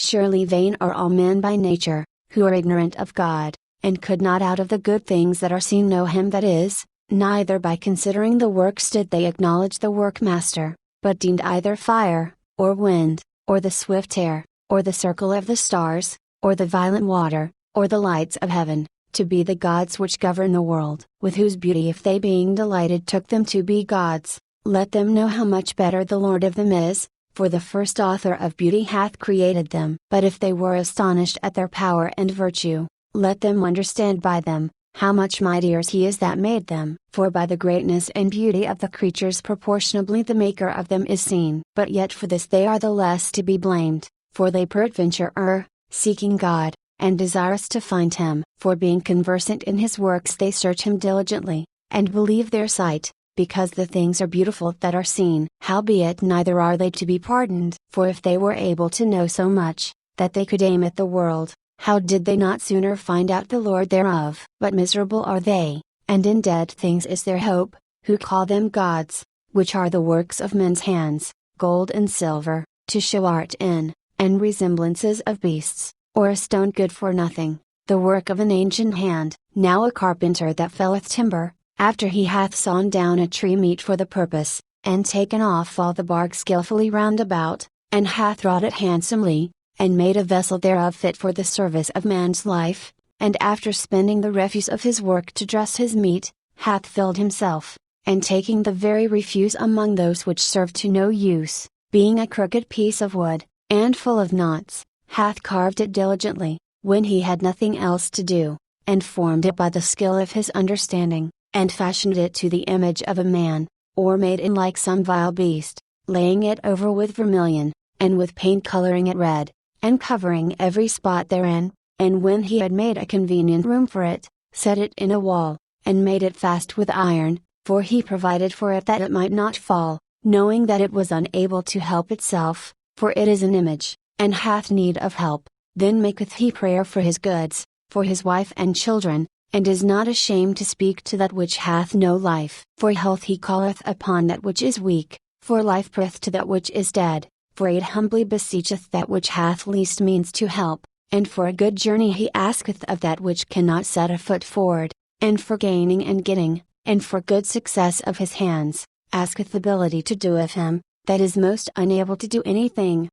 Surely vain are all men by nature, who are ignorant of God, and could not out of the good things that are seen know him that is, neither by considering the works did they acknowledge the workmaster, but deemed either fire, or wind, or the swift air, or the circle of the stars, or the violent water, or the lights of heaven, to be the gods which govern the world, with whose beauty if they being delighted took them to be gods, let them know how much better the Lord of them is, for the first author of beauty hath created them. But if they were astonished at their power and virtue, let them understand by them, how much mightier he is that made them. For by the greatness and beauty of the creatures proportionably the maker of them is seen. But yet for this they are the less to be blamed, for they peradventure err, seeking God, and desirous to find him. For being conversant in his works they search him diligently, and believe their sight, because the things are beautiful that are seen. Howbeit neither are they to be pardoned. For if they were able to know so much, that they could aim at the world, how did they not sooner find out the Lord thereof? But miserable are they, and in dead things is their hope, who call them gods, which are the works of men's hands, gold and silver, to show art in, and resemblances of beasts, or a stone good for nothing, the work of an ancient hand. Now a carpenter that felleth timber, after he hath sawn down a tree meet for the purpose, and taken off all the bark skillfully round about, and hath wrought it handsomely, and made a vessel thereof fit for the service of man's life, and after spending the refuse of his work to dress his meat, hath filled himself, and taking the very refuse among those which serve to no use, being a crooked piece of wood, and full of knots, hath carved it diligently, when he had nothing else to do, and formed it by the skill of his understanding, and fashioned it to the image of a man, or made it like some vile beast, laying it over with vermilion, and with paint coloring it red, and covering every spot therein, and when he had made a convenient room for it, set it in a wall, and made it fast with iron, for he provided for it that it might not fall, knowing that it was unable to help itself, for it is an image, and hath need of help. Then maketh he prayer for his goods, for his wife and children, and is not ashamed to speak to that which hath no life. For health he calleth upon that which is weak, for life prayeth to that which is dead, for aid humbly beseecheth that which hath least means to help, and for a good journey he asketh of that which cannot set a foot forward, and for gaining and getting, and for good success of his hands, asketh ability to do of him, that is most unable to do anything.